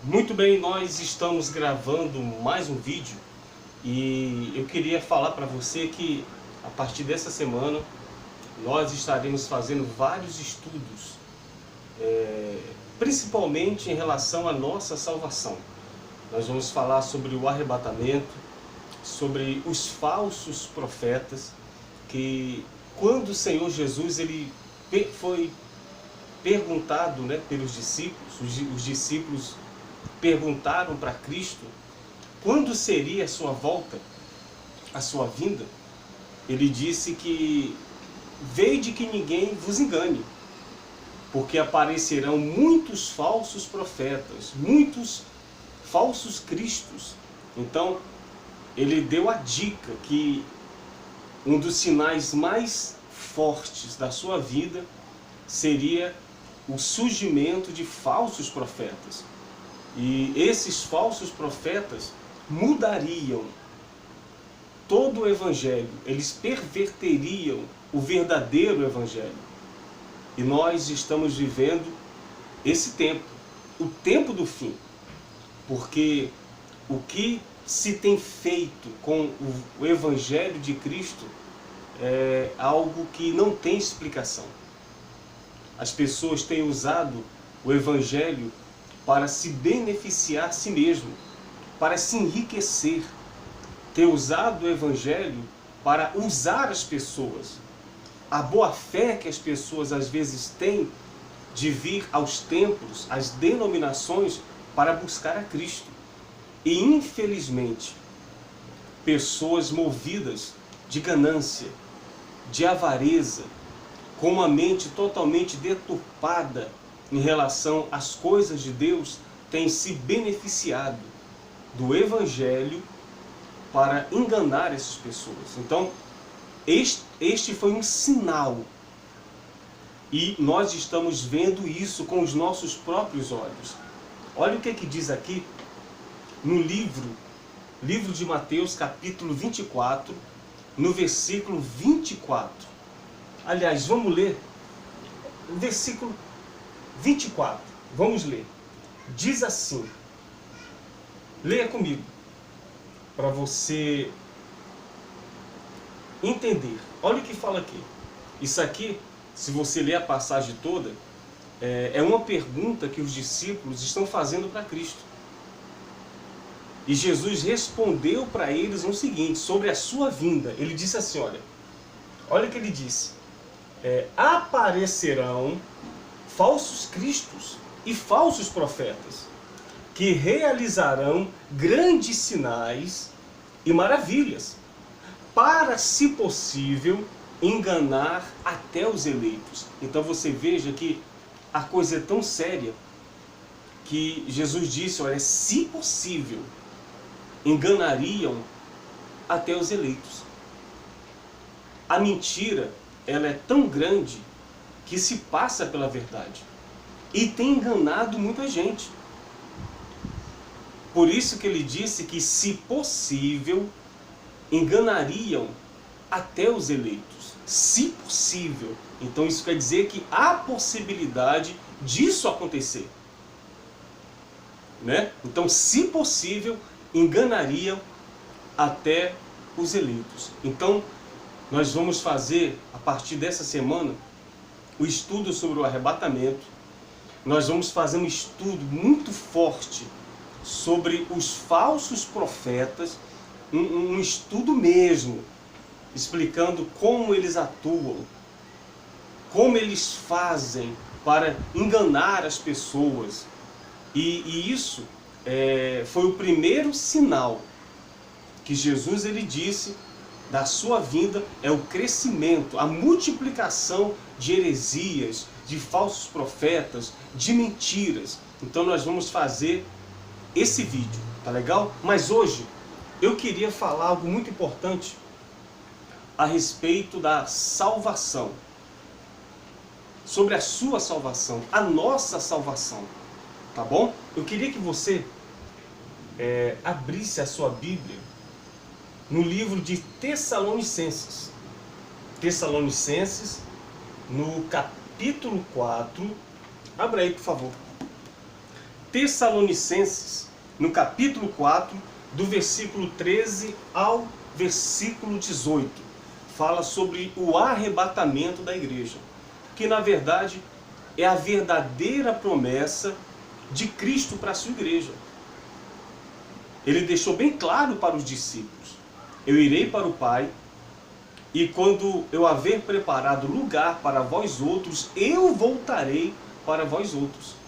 Muito bem, nós estamos gravando mais um vídeo e eu queria falar para você que a partir dessa semana nós estaremos fazendo vários estudos, principalmente em relação à nossa salvação. Nós vamos falar sobre o arrebatamento, sobre os falsos profetas, que quando o Senhor Jesus ele foi perguntado, pelos discípulos, os discípulos perguntaram para Cristo quando seria a sua volta, a sua vinda. Ele disse que vede que ninguém vos engane, porque aparecerão muitos falsos profetas, muitos falsos cristos. Então, ele deu a dica que um dos sinais mais fortes da sua vida seria o surgimento de falsos profetas. E esses falsos profetas mudariam todo o evangelho, eles perverteriam o verdadeiro evangelho. E nós estamos vivendo esse tempo, o tempo do fim. Porque o que se tem feito com o evangelho de Cristo é algo que não tem explicação. As pessoas têm usado o evangelho para se beneficiar a si mesmo, para se enriquecer. Tem usado o evangelho para usar as pessoas. A boa fé que as pessoas às vezes têm de vir aos templos, às denominações, para buscar a Cristo. E infelizmente, pessoas movidas de ganância, de avareza, com uma mente totalmente deturpada em relação às coisas de Deus, têm se beneficiado do evangelho para enganar essas pessoas. Então, este foi um sinal. E nós estamos vendo isso com os nossos próprios olhos. Olha o que diz aqui no livro de Mateus, capítulo 24, no versículo 24. Aliás, vamos ler o versículo 24. Vamos ler. Diz assim. Leia comigo, para você entender. Olha o que fala aqui. Isso aqui, se você ler a passagem toda, é uma pergunta que os discípulos estão fazendo para Cristo. E Jesus respondeu para eles o seguinte, sobre a sua vinda. Ele disse assim, olha o que ele disse. Aparecerão falsos cristos e falsos profetas, que realizarão grandes sinais e maravilhas, para, se possível, enganar até os eleitos. Então você veja que a coisa é tão séria que Jesus disse, se possível, enganariam até os eleitos. A mentira, ela é tão grande que se passa pela verdade. E tem enganado muita gente. Por isso que ele disse que, se possível, enganariam até os eleitos. Se possível. Então isso quer dizer que há possibilidade disso acontecer. Então, se possível, enganariam até os eleitos. Então, nós vamos fazer, a partir dessa semana, o estudo sobre o arrebatamento. Nós vamos fazer um estudo muito forte sobre os falsos profetas, um estudo mesmo, explicando como eles atuam, como eles fazem para enganar as pessoas. E isso foi o primeiro sinal que Jesus ele disse da sua vinda, é o crescimento, a multiplicação de heresias, de falsos profetas, de mentiras. Então nós vamos fazer esse vídeo, tá legal? Mas hoje eu queria falar algo muito importante a respeito da salvação, sobre a sua salvação, a nossa salvação, tá bom? Eu queria que você abrisse a sua Bíblia no livro de Tessalonicenses. Tessalonicenses, no capítulo 4. Abra aí, por favor. Tessalonicenses, no capítulo 4, do versículo 13 ao versículo 18. Fala sobre o arrebatamento da igreja, que na verdade é a verdadeira promessa de Cristo para a sua igreja. Ele deixou bem claro para os discípulos: eu irei para o Pai, e quando eu haver preparado lugar para vós outros, eu voltarei para vós outros.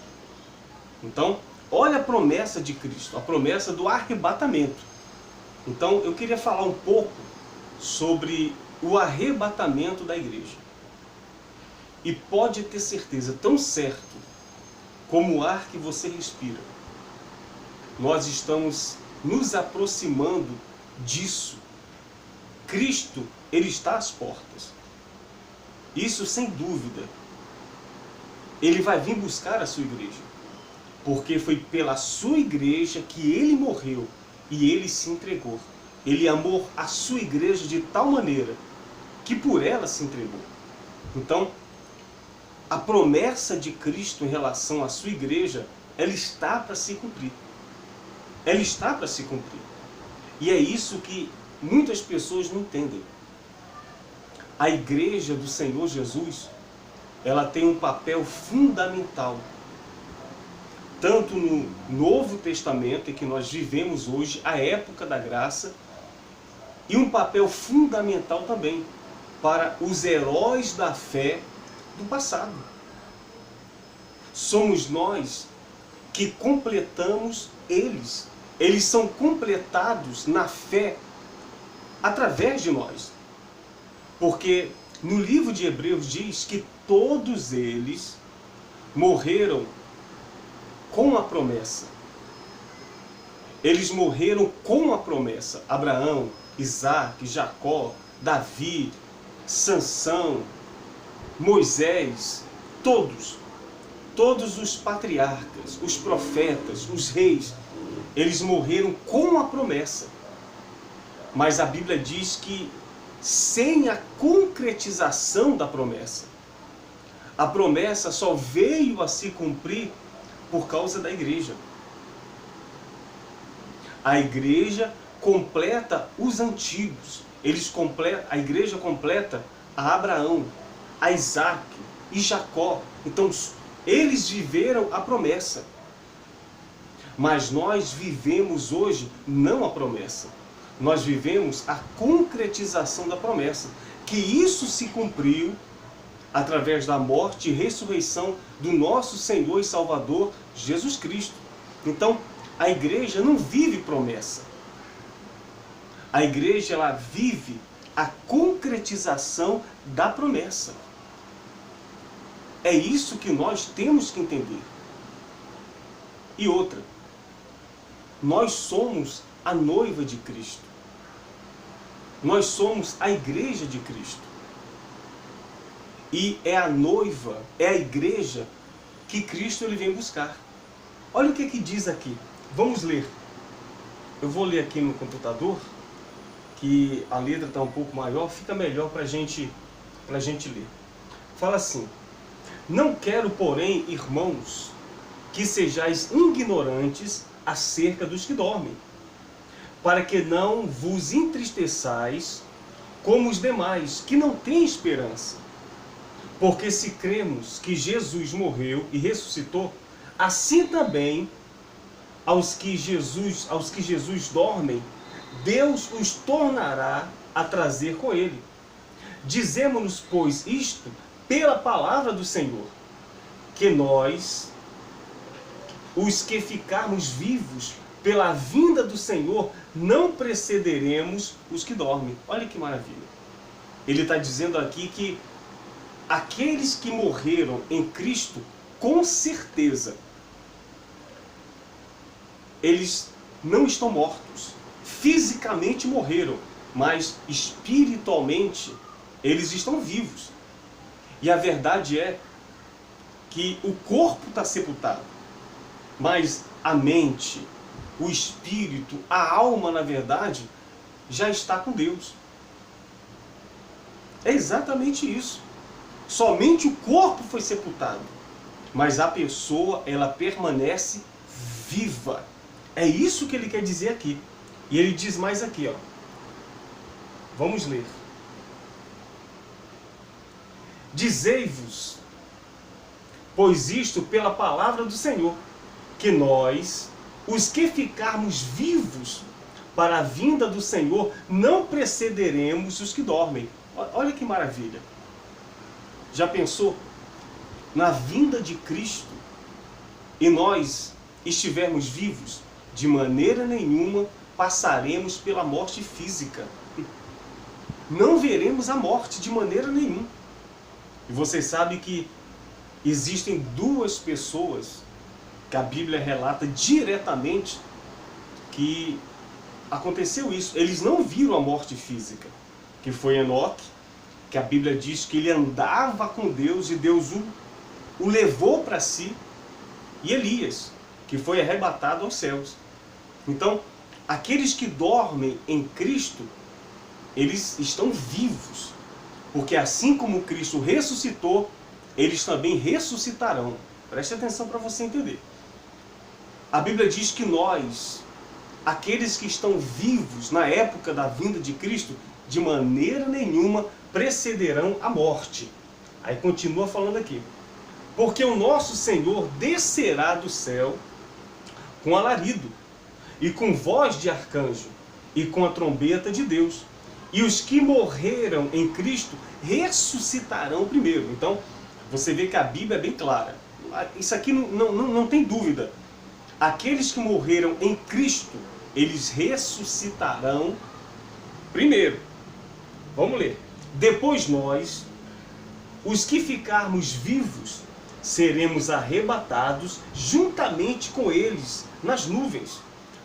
Então, olha a promessa de Cristo, a promessa do arrebatamento. Então, eu queria falar um pouco sobre o arrebatamento da igreja. E pode ter certeza, tão certo como o ar que você respira, nós estamos nos aproximando disso. Cristo, Ele está às portas. Isso sem dúvida. Ele vai vir buscar a sua igreja, porque foi pela sua igreja que Ele morreu e Ele se entregou. Ele amou a sua igreja de tal maneira que por ela se entregou. Então, a promessa de Cristo em relação à sua igreja, ela está para se cumprir. Ela está para se cumprir. E é isso que muitas pessoas não entendem. A igreja do Senhor Jesus, ela tem um papel fundamental, tanto no Novo Testamento, em que nós vivemos hoje, a época da graça, e um papel fundamental também para os heróis da fé do passado. Somos nós que completamos eles. Eles são completados na fé através de nós. Porque no livro de Hebreus diz que todos eles morreram com a promessa. Eles morreram com a promessa. Abraão, Isaac, Jacó, Davi, Sansão, Moisés, todos os patriarcas, os profetas, os reis, eles morreram com a promessa. Mas a Bíblia diz que sem a concretização da promessa. A promessa só veio a se cumprir por causa da igreja. A igreja completa os antigos. A igreja completa a Abraão, a Isaac e Jacó. Então, eles viveram a promessa. Mas nós vivemos hoje não a promessa. Nós vivemos a concretização da promessa. Que isso se cumpriu através da morte e ressurreição do nosso Senhor e Salvador Jesus Cristo. Então, a igreja não vive promessa. A igreja, ela vive a concretização da promessa. É isso que nós temos que entender. E outra, nós somos a noiva de Cristo. Nós somos a igreja de Cristo. E é a noiva, é a igreja que Cristo ele vem buscar. Olha o que diz aqui. Vamos ler. Eu vou ler aqui no computador, que a letra está um pouco maior, fica melhor para a gente ler. Fala assim: não quero, porém, irmãos, que sejais ignorantes acerca dos que dormem, para que não vos entristeçais como os demais, que não têm esperança. Porque se cremos que Jesus morreu e ressuscitou, assim também aos que Jesus dormem, Deus os tornará a trazer com ele. Dizemos-nos, pois, isto pela palavra do Senhor, que nós, os que ficarmos vivos pela vinda do Senhor, não precederemos os que dormem. Olha que maravilha. Ele está dizendo aqui que aqueles que morreram em Cristo, com certeza, eles não estão mortos. Fisicamente morreram, mas espiritualmente eles estão vivos. E a verdade é que o corpo está sepultado, mas a mente, o espírito, a alma, na verdade, já está com Deus. É exatamente isso. Somente o corpo foi sepultado, mas a pessoa, ela permanece viva. É isso que ele quer dizer aqui. E ele diz mais aqui, ó. Vamos ler. Dizei-vos, pois isto pela palavra do Senhor, que nós, os que ficarmos vivos para a vinda do Senhor, não precederemos os que dormem. Olha que maravilha. Já pensou? Na vinda de Cristo, e nós estivermos vivos, de maneira nenhuma passaremos pela morte física. Não veremos a morte de maneira nenhuma. E você sabe que existem duas pessoas que a Bíblia relata diretamente que aconteceu isso. Eles não viram a morte física, que foi Enoque, que a Bíblia diz que ele andava com Deus e Deus o levou para si, e Elias, que foi arrebatado aos céus. Então, aqueles que dormem em Cristo, eles estão vivos, porque assim como Cristo ressuscitou, eles também ressuscitarão. Preste atenção para você entender. A Bíblia diz que nós, aqueles que estão vivos na época da vinda de Cristo, de maneira nenhuma precederão a morte. Aí continua falando aqui. Porque o nosso Senhor descerá do céu com alarido, e com voz de arcanjo, e com a trombeta de Deus. E os que morreram em Cristo ressuscitarão primeiro. Então, você vê que a Bíblia é bem clara. Isso aqui não tem dúvida. Aqueles que morreram em Cristo, eles ressuscitarão primeiro. Vamos ler. Depois nós, os que ficarmos vivos, seremos arrebatados juntamente com eles nas nuvens,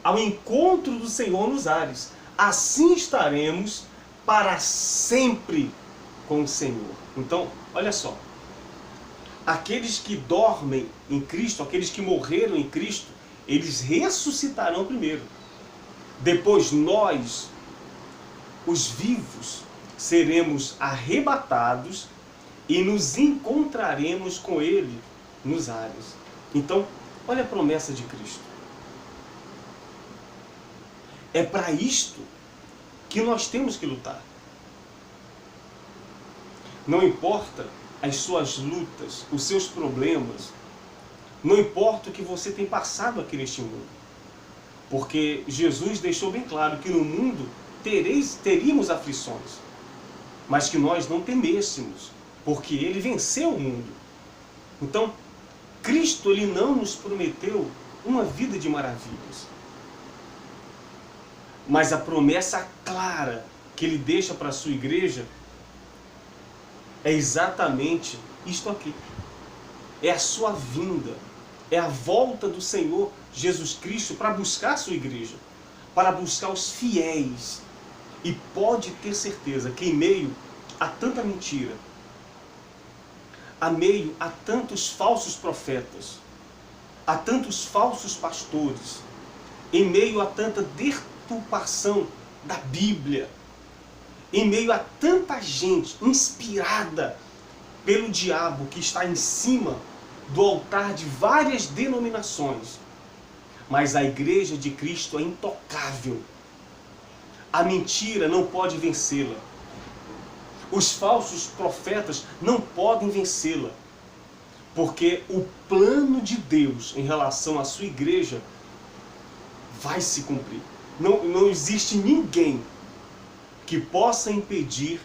ao encontro do Senhor nos ares. Assim estaremos para sempre com o Senhor. Então, olha só. Aqueles que dormem em Cristo, aqueles que morreram em Cristo, eles ressuscitarão primeiro. Depois nós, os vivos, seremos arrebatados e nos encontraremos com Ele nos ares. Então, olha a promessa de Cristo. É para isto que nós temos que lutar. Não importa as suas lutas, os seus problemas, não importa o que você tem passado aqui neste mundo. Porque Jesus deixou bem claro que no mundo teríamos aflições, mas que nós não temêssemos, porque Ele venceu o mundo. Então, Cristo ele não nos prometeu uma vida de maravilhas. Mas a promessa clara que Ele deixa para a sua igreja é exatamente isto aqui. É a sua vinda, é a volta do Senhor Jesus Cristo para buscar a sua igreja, para buscar os fiéis. E pode ter certeza que em meio a tanta mentira, a meio a tantos falsos profetas, a tantos falsos pastores, em meio a tanta deturpação da Bíblia, em meio a tanta gente inspirada pelo diabo que está em cima do altar de várias denominações, mas a igreja de Cristo é intocável. A mentira não pode vencê-la. Os falsos profetas não podem vencê-la, porque o plano de Deus em relação à sua igreja vai se cumprir. Não existe ninguém que possa impedir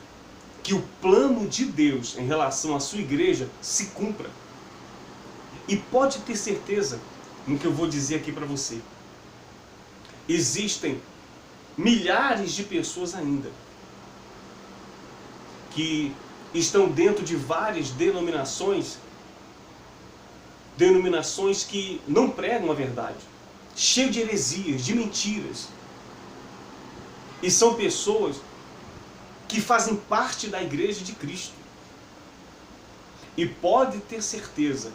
que o plano de Deus em relação à sua igreja se cumpra. E pode ter certeza no que eu vou dizer aqui para você. Existem milhares de pessoas ainda que estão dentro de várias denominações que não pregam a verdade, cheio de heresias, de mentiras. E são pessoas que fazem parte da igreja de Cristo. E pode ter certeza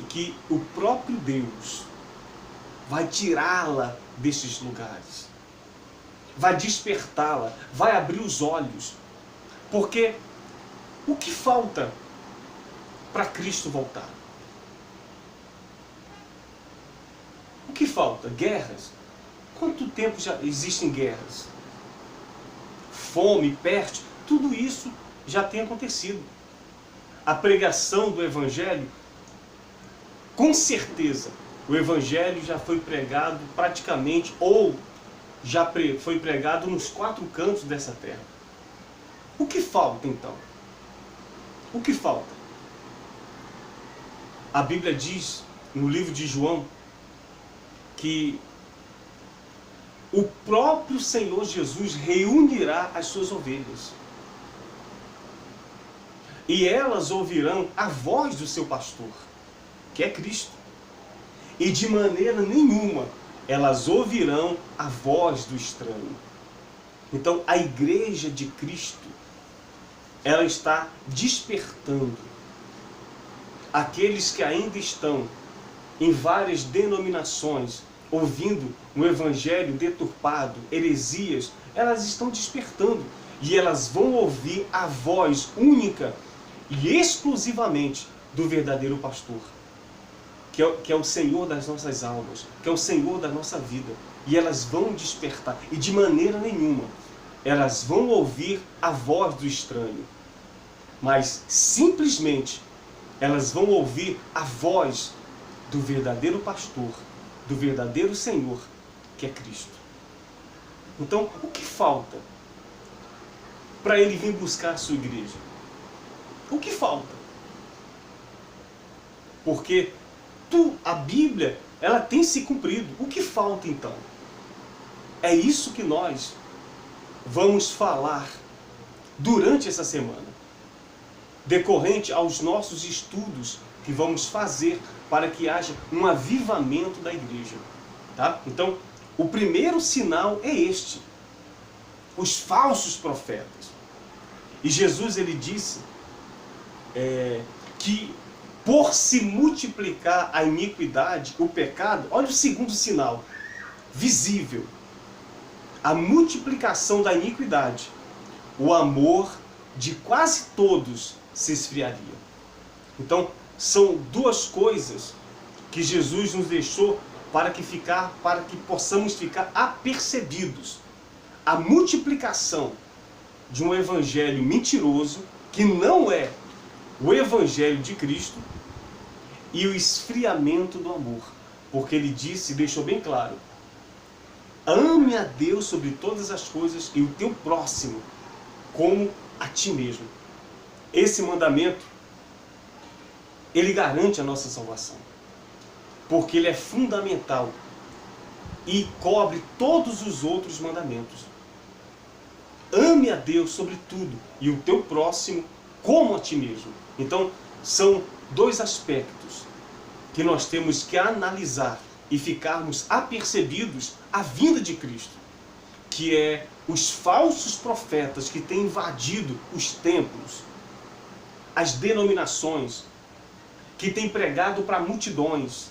que o próprio Deus vai tirá-la desses lugares, vai despertá-la, vai abrir os olhos. Porque o que falta para Cristo voltar? O que falta? Guerras. Quanto tempo já existem guerras? Fome, peste, tudo isso já tem acontecido. A pregação do Evangelho, com certeza, o Evangelho já foi pregado praticamente, ou já foi pregado nos 4 cantos dessa terra. O que falta então? O que falta? A Bíblia diz, no livro de João, que o próprio Senhor Jesus reunirá as suas ovelhas. E elas ouvirão a voz do seu pastor, que é Cristo. E de maneira nenhuma elas ouvirão a voz do estranho. Então a igreja de Cristo, ela está despertando aqueles que ainda estão em várias denominações, ouvindo um evangelho deturpado, heresias, elas estão despertando. E elas vão ouvir a voz única e exclusivamente do verdadeiro pastor, que é o Senhor das nossas almas, que é o Senhor da nossa vida. E elas vão despertar, e de maneira nenhuma elas vão ouvir a voz do estranho, mas simplesmente elas vão ouvir a voz do verdadeiro pastor, do verdadeiro Senhor, que é Cristo. Então, o que falta para ele vir buscar a sua igreja? O que falta? Porque a Bíblia, ela tem se cumprido. O que falta então? É isso que nós vamos falar durante essa semana, decorrente aos nossos estudos que vamos fazer para que haja um avivamento da igreja. Tá? Então, o primeiro sinal é este: os falsos profetas. E Jesus, ele disse que por se multiplicar a iniquidade, o pecado, olha o segundo sinal, visível, a multiplicação da iniquidade, o amor de quase todos se esfriaria. Então, são duas coisas que Jesus nos deixou para que possamos ficar apercebidos. A multiplicação de um evangelho mentiroso, que não é o evangelho de Cristo, e o esfriamento do amor. Porque ele disse, deixou bem claro: ame a Deus sobre todas as coisas e o teu próximo como a ti mesmo. Esse mandamento, ele garante a nossa salvação, porque ele é fundamental e cobre todos os outros mandamentos. Ame a Deus sobre tudo e o teu próximo como a ti mesmo. Então, são 2 aspectos que nós temos que analisar e ficarmos apercebidos à vinda de Cristo, que é os falsos profetas que têm invadido os templos, as denominações, que têm pregado para multidões,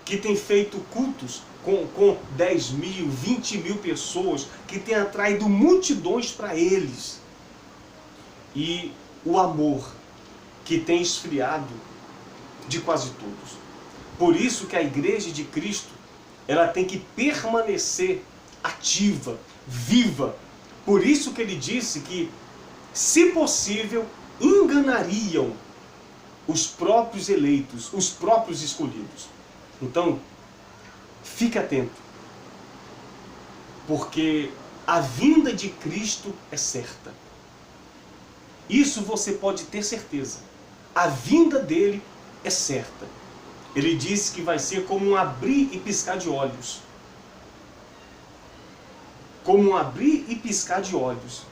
que têm feito cultos com 10 mil, 20 mil pessoas, que têm atraído multidões para eles. E o amor que tem esfriado de quase todos. Por isso que a igreja de Cristo, ela tem que permanecer ativa, viva. Por isso que ele disse que, se possível, enganariam os próprios eleitos, os próprios escolhidos. Então, fique atento, porque a vinda de Cristo é certa. Isso você pode ter certeza. A vinda dele é certa. Ele disse que vai ser como um abrir e piscar de olhos. Como um abrir e piscar de olhos.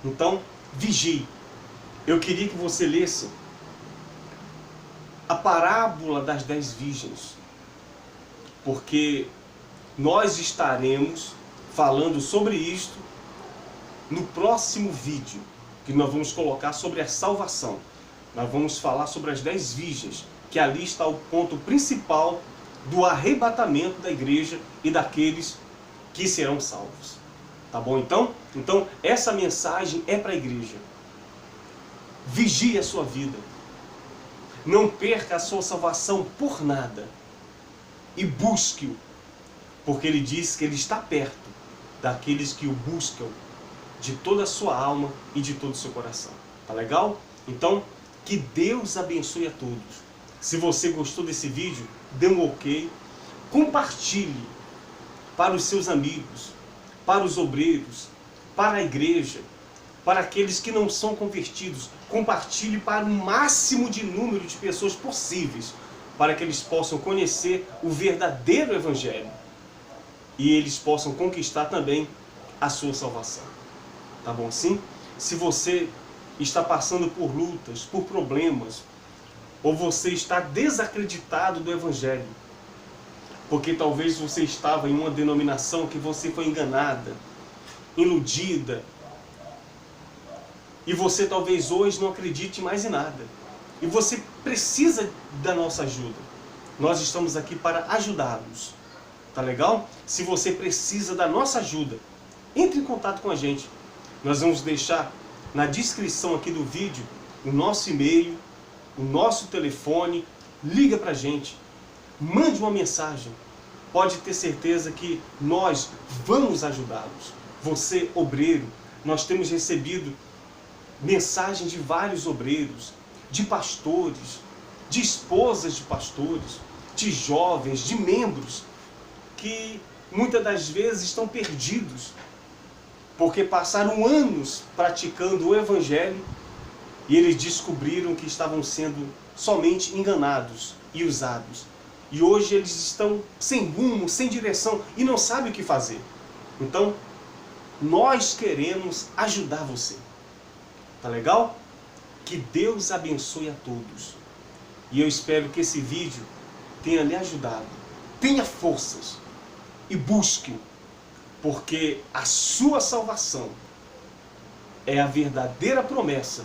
Então, vigie. Eu queria que você lesse a parábola das 10 virgens, porque nós estaremos falando sobre isto no próximo vídeo, que nós vamos colocar sobre a salvação. Nós vamos falar sobre as 10 virgens, que ali está o ponto principal do arrebatamento da igreja e daqueles que serão salvos. Tá bom então? Então essa mensagem é para a igreja. Vigie a sua vida. Não perca a sua salvação por nada. e busque-o, porque ele diz que ele está perto daqueles que o buscam de toda a sua alma e de todo o seu coração. Tá legal? Então, que Deus abençoe a todos. Se você gostou desse vídeo, dê um ok, compartilhe para os seus amigos, para os obreiros, para a igreja, para aqueles que não são convertidos. Compartilhe para o máximo de número de pessoas possíveis, para que eles possam conhecer o verdadeiro Evangelho e eles possam conquistar também a sua salvação. Tá bom assim? Se você está passando por lutas, por problemas, ou você está desacreditado do Evangelho, porque talvez você estava em uma denominação que você foi enganada, iludida, e você talvez hoje não acredite mais em nada, e você precisa da nossa ajuda. Nós estamos aqui para ajudá-los. Tá legal? Se você precisa da nossa ajuda, entre em contato com a gente. Nós vamos deixar na descrição aqui do vídeo o nosso e-mail, o nosso telefone. Liga pra gente, mande uma mensagem. Pode ter certeza que nós vamos ajudá-los. Você, obreiro, nós temos recebido mensagens de vários obreiros, de pastores, de esposas de pastores, de jovens, de membros, que muitas das vezes estão perdidos, porque passaram anos praticando o Evangelho e eles descobriram que estavam sendo somente enganados e usados. E hoje eles estão sem rumo, sem direção e não sabem o que fazer. Então, nós queremos ajudar você. Tá legal? Que Deus abençoe a todos. E eu espero que esse vídeo tenha lhe ajudado. Tenha forças e busque-o, porque a sua salvação é a verdadeira promessa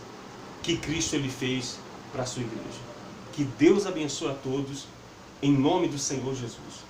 que Cristo ele fez para a sua igreja. Que Deus abençoe a todos, em nome do Senhor Jesus.